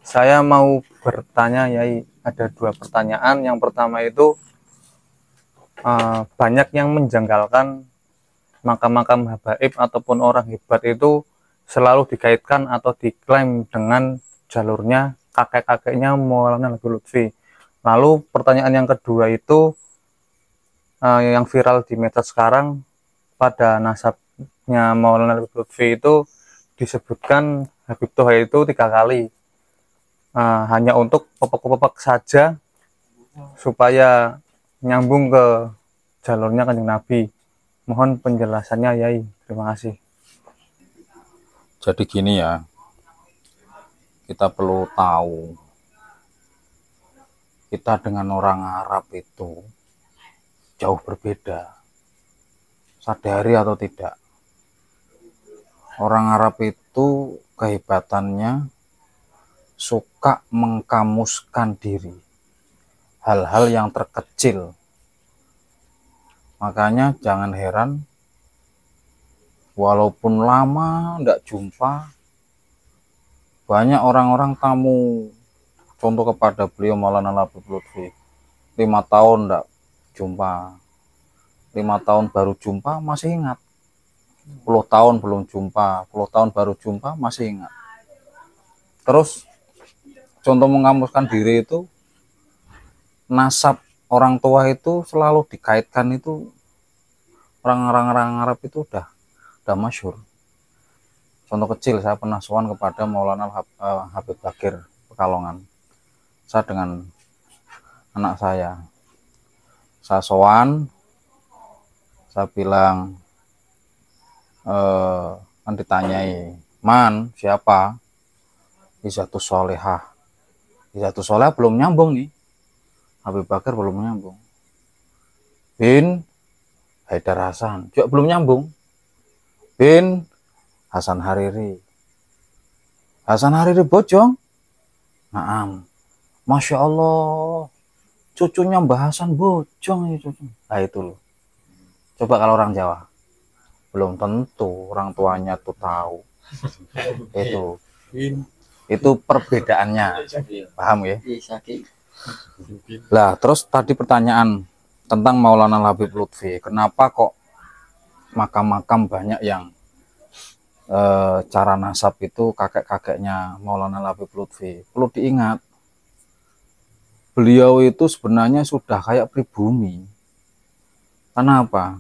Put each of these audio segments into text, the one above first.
Saya mau bertanya, Yai. Ada dua pertanyaan. Yang pertama itu banyak yang menjanggalkan makam-makam habaib ataupun orang hebat itu selalu dikaitkan atau diklaim dengan jalurnya kakek-kakeknya Maulana Habib Lutfi. Lalu pertanyaan yang kedua itu yang viral di medsos sekarang, pada nasabnya Maulana Habib Lutfi itu disebutkan Habib Toha itu 3 kali. Hanya untuk pepek-pepek saja supaya nyambung ke jalurnya Kanjeng Nabi. Mohon penjelasannya, Yai. Terima kasih. Jadi gini ya, kita perlu tahu, kita dengan orang Arab itu jauh berbeda, sadari atau tidak. Orang Arab itu kehebatannya suka mengkamuskan diri, hal-hal yang terkecil. Makanya jangan heran, walaupun lama tidak jumpa, banyak orang-orang tamu. Contoh kepada beliau Maulana Habib Lutfi, 5 tahun tidak jumpa, 5 tahun baru jumpa masih ingat, 10 tahun belum jumpa, 10 tahun baru jumpa masih ingat. Terus contoh mengamuskan diri itu, nasab orang tua itu selalu dikaitkan, itu orang-orang Arab itu udah masyhur. Contoh kecil, saya pernah sowan kepada Maulana Habib Bakir Pekalongan. Saya dengan anak saya sowan, saya bilang, kan ditanyai, "Man, siapa?" Izatus Solehah. Izatus Solehah belum nyambung nih, Habib Bakir belum nyambung. Bin Haidar Hasan juga belum nyambung. Bin Hasan Hariri. Hasan Hariri Bojong. Naam. Masya Allah, cucunya Mbah Hasan Bojong itu. Nah itu loh. Coba kalau orang Jawa, belum tentu orang tuanya tuh tahu. Itu perbedaannya, paham ya? Lah terus tadi pertanyaan tentang Maulana Habib Lutfi, kenapa kok makam-makam banyak yang cara nasab itu kakek-kakeknya Maulana Habib Lutfi? Perlu diingat, beliau itu sebenarnya sudah kayak pribumi. Kenapa?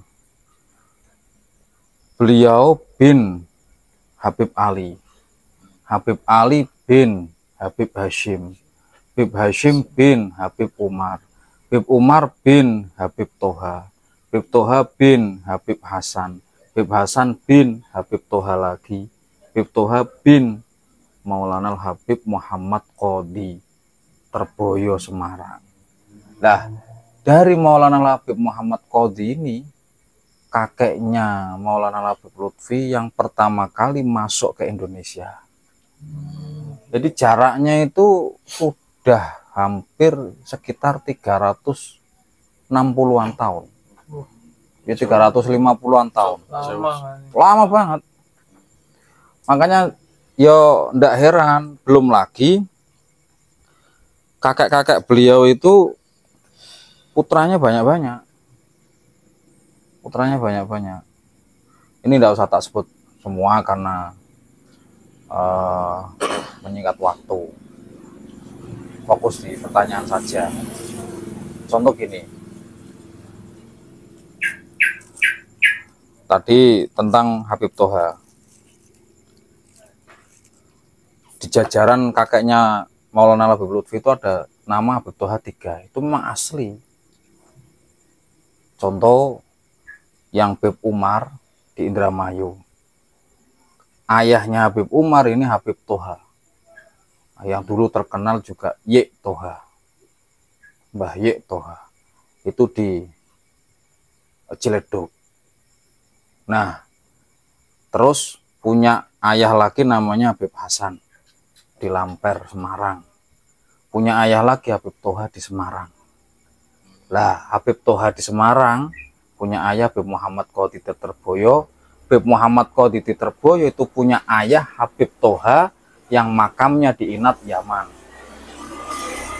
Beliau bin Habib Ali, Habib Ali bin Habib Hashim, Habib Hashim bin Habib Umar, Habib Umar bin Habib Toha, Habib Toha bin Habib Hasan, Habib Hasan bin Habib Toha lagi, Habib Toha bin Maulana Habib Muhammad Qodi Terboyo Semarang. Nah, dari Maulana Habib Muhammad Qodi ini, kakeknya Maulana Habib Lutfi yang pertama kali masuk ke Indonesia. Jadi jaraknya itu sudah hampir sekitar 360-an tahun. Ya 350-an tahun. Lama banget. Makanya yo ndak heran, belum lagi kakek-kakek beliau itu putranya banyak-banyak. Putranya banyak-banyak. Ini tidak usah tak sebut semua karena menyingkat waktu. Fokus di pertanyaan saja. Contoh gini. Tadi tentang Habib Toha. Di jajaran kakeknya Maulana Habib Lutfi itu ada nama Habib Toha 3. Itu memang asli. Contoh yang Habib Umar di Indramayu. Ayahnya Habib Umar ini Habib Toha. Yang dulu terkenal juga Yek Toha. Mbah Yek Toha. Itu di Ciledug. Nah, terus punya ayah lagi namanya Habib Hasan di Lamper, Semarang. Punya ayah lagi Habib Toha di Semarang. Lah, Habib Toha di Semarang punya ayah Habib Muhammad Qodi Terboyo. Habib Muhammad Qodi Terboyo itu punya ayah Habib Toha yang makamnya di Inat, Yaman.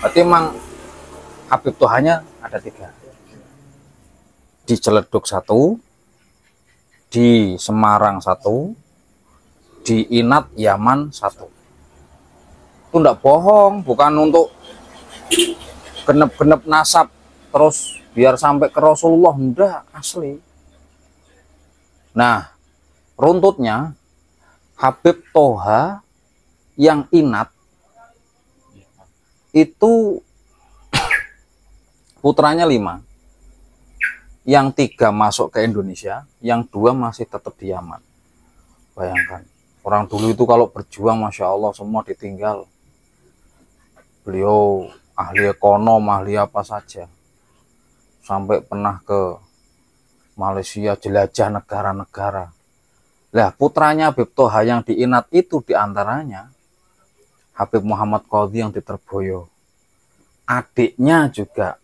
Berarti memang Habib Tohanya ada 3. Di Ciledug 1, di Semarang 1, di Inat, Yaman 1. Itu enggak bohong, bukan untuk genep-genep nasab terus biar sampai ke Rasulullah, enggak, asli. Nah, runtutnya Habib Toha yang Inat itu putranya 5. Yang 3 masuk ke Indonesia, yang 2 masih tetap di Yaman. Bayangkan, orang dulu itu kalau berjuang, Masya Allah, semua ditinggal. Beliau ahli ekonom, ahli apa saja. Sampai pernah ke Malaysia, jelajah negara-negara. Lah, putranya Habib Toha yang di Inat itu diantaranya Habib Muhammad Qadhi yang di Terboyo. Adiknya juga,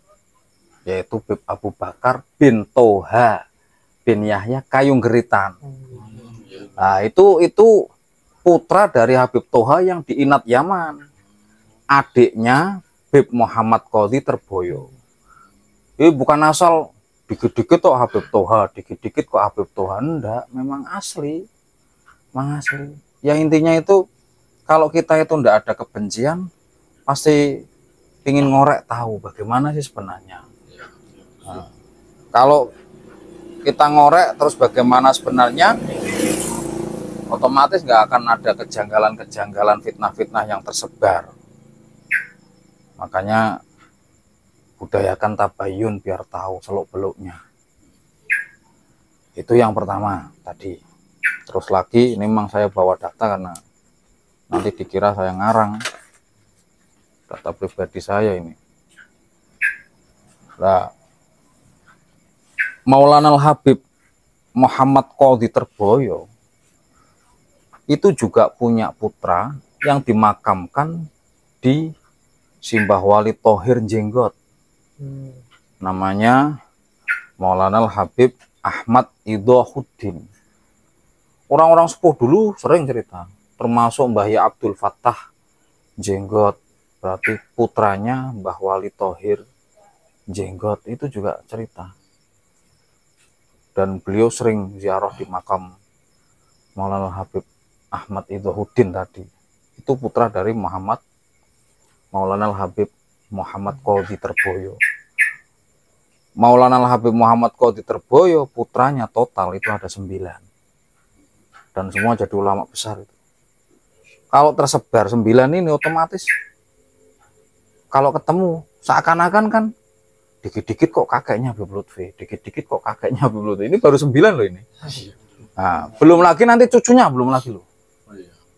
yaitu Habib Abu Bakar bin Toha bin Yahya Kayung Geritan. Nah, itu putra dari Habib Toha yang di Inat, Yaman. Adiknya Habib Muhammad Qadhi Terboyo. Ini bukan asal dikit-dikit kok Habib Toha, dikit-dikit kok Habib Toha, enggak, memang asli. Memang asli. Ya intinya itu, kalau kita itu enggak ada kebencian, pasti ingin ngorek tahu bagaimana sih sebenarnya. Nah, kalau kita ngorek terus bagaimana sebenarnya, otomatis nggak akan ada kejanggalan-kejanggalan, fitnah-fitnah yang tersebar. Makanya budayakan tabayun biar tahu seluk-beluknya. Itu yang pertama tadi. Terus lagi, ini memang saya bawa data karena nanti dikira saya ngarang. Data pribadi saya ini. Nah, Maulana Habib Muhammad Qadhi Terboyo itu juga punya putra yang dimakamkan di Simbah Wali Thohir Jenggot. Namanya Maulana Habib Ahmad Idohuddin. Orang-orang sepuh dulu sering cerita, termasuk Mbah Ya Abdul Fattah Jenggot, berarti putranya Mbah Wali Thohir Jenggot, itu juga cerita. Dan beliau sering ziarah di makam Maulana Habib Ahmad Idohuddin tadi. Itu putra dari Maulana Habib Muhammad Qadhi Terboyo. Maulana Habib Muhammad Qadhi Terboyo, putranya total itu ada 9. Dan semua jadi ulama besar itu. Kalau tersebar 9 ini otomatis kalau ketemu seakan-akan kan dikit-dikit kok kakeknya Habib Lutfi, dikit-dikit kok kakeknya Habib Lutfi. Ini baru 9 loh ini. Nah, belum lagi nanti cucunya, belum lagi loh.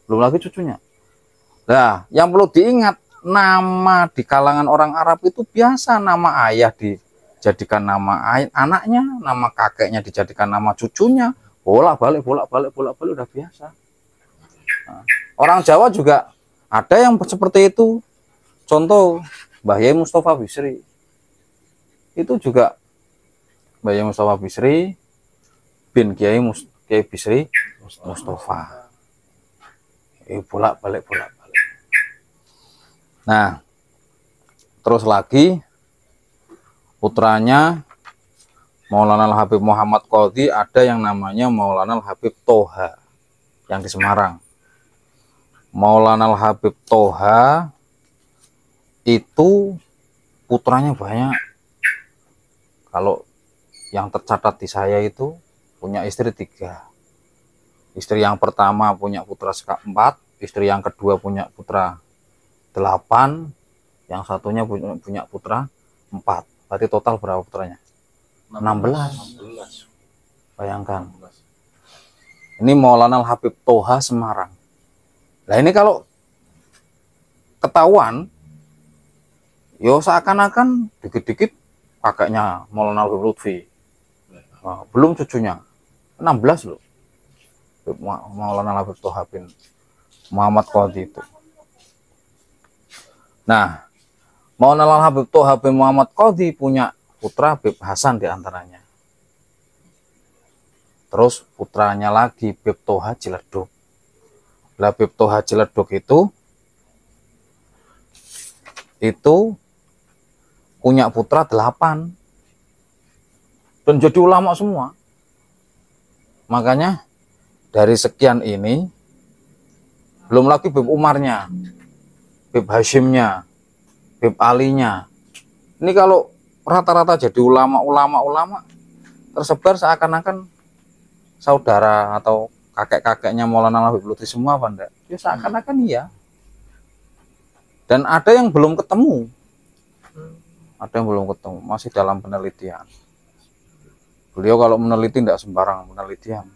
Belum lagi cucunya. Nah, yang perlu diingat, nama di kalangan orang Arab itu biasa nama ayah dijadikan nama anaknya, nama kakeknya dijadikan nama cucunya, bolak-balik udah biasa. Nah, orang Jawa juga ada yang seperti itu. Contoh Mbah Yai Mustafa Bisri. Itu juga Mbah Yai Mustafa Bisri bin Kiai Bisri Mustafa. Bolak-balik. Nah, terus lagi putranya Maulana Habib Muhammad Qadhi ada yang namanya Maulana Habib Toha yang di Semarang. Maulana Habib Toha itu putranya banyak. Kalau yang tercatat di saya itu punya istri 3. Istri yang pertama punya putra 4, istri yang kedua punya putra 8, yang satunya punya putra 4. Berarti total berapa putranya? 16. Bayangkan. Ini Maulana Habib Toha Semarang. Nah ini kalau ketahuan, yo seakan-akan dikit-dikit kakaknya Maulana Habib Lutfi. Nah, belum cucunya. 16 loh. Maulana Habib Toha bin Muhammad Qadhi itu. Nah, Maulana Habib Toha bin Muhammad Qadhi punya putra Habib Hasan diantaranya. Terus putranya lagi Habib Toha Ciledug. Lah Bipto Haji Ledok itu punya putra 8 dan jadi ulama semua. Makanya dari sekian ini belum lagi Bib Umarnya, Bib Hashimnya, Bib Alinya. Ini kalau rata-rata jadi ulama tersebar seakan-akan saudara atau kakek-kakeknya Maulana Habib Lutfi semua, apa enggak? Ya seakan-akan iya. Dan ada yang belum ketemu. Ada yang belum ketemu, masih dalam penelitian. Beliau kalau meneliti tidak sembarang penelitian.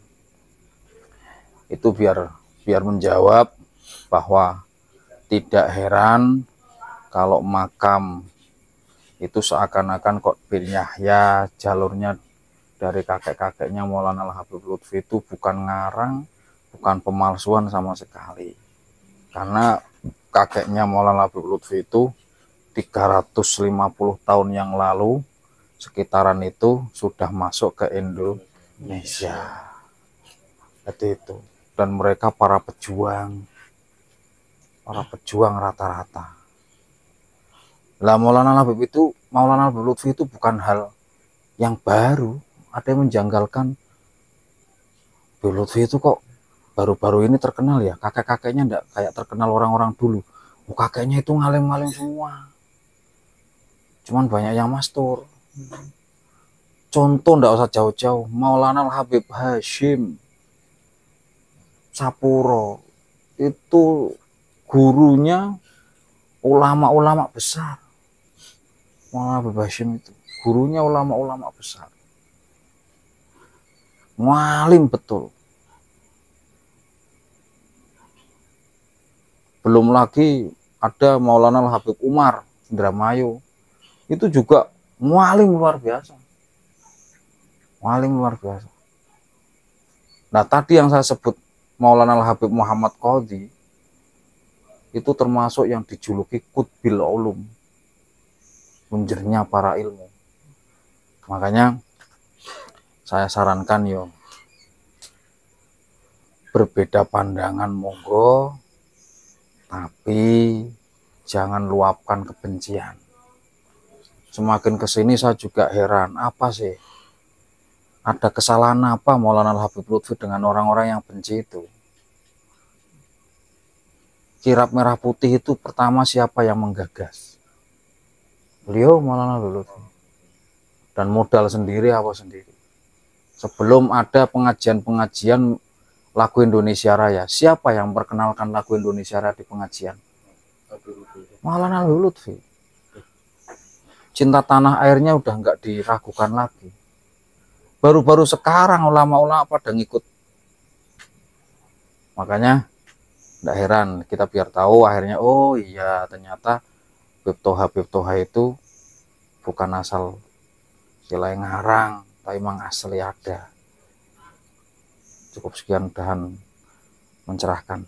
Itu biar menjawab bahwa tidak heran kalau makam itu seakan-akan kok bin Yahya jalurnya dari kakek-kakeknya Maulana Habib Lutfi itu bukan ngarang, bukan pemalsuan sama sekali. Karena kakeknya Maulana Habib Lutfi itu 350 tahun yang lalu sekitaran itu sudah masuk ke Indonesia. Itu. Dan mereka para pejuang rata-rata. Lah Maulana Habib Lutfi itu bukan hal yang baru. Ada yang menjanggalkan, Habib Lutfi itu kok baru-baru ini terkenal ya, kakek-kakeknya enggak kayak terkenal orang-orang dulu. Kakeknya itu ngalim-ngalim semua. Cuman banyak yang mastur. Contoh ndak usah jauh-jauh, Maulana Habib Hashim Sapuro itu gurunya ulama-ulama besar. Maulana Habib Hashim itu gurunya ulama-ulama besar. Ngalim betul. Belum lagi ada Maulana Habib Umar Indramayu. Itu juga mualim luar biasa. Nah tadi yang saya sebut Maulana Habib Muhammad Qadhi itu termasuk yang dijuluki Qutbil Ulum, punjernya para ilmu. Makanya saya sarankan berbeda pandangan monggo, tapi jangan luapkan kebencian. Semakin kesini saya juga heran, apa sih? Ada kesalahan apa Maulana Habib Lutfi dengan orang-orang yang benci itu? Kirap merah putih itu pertama siapa yang menggagas? Beliau Maulana Habib Lutfi. Dan modal sendiri apa sendiri? Sebelum ada pengajian-pengajian lagu Indonesia Raya, siapa yang memperkenalkan lagu Indonesia Raya di pengajian? Maulana Habib Lutfi. Cinta tanah airnya udah nggak diragukan lagi. Baru-baru sekarang ulama-ulama pada ngikut. Makanya tidak heran kita biar tahu akhirnya, oh iya ternyata Bib Toha itu bukan asal sila ngarang, tapi memang asli ada. Cukup sekian, mudahan mencerahkan.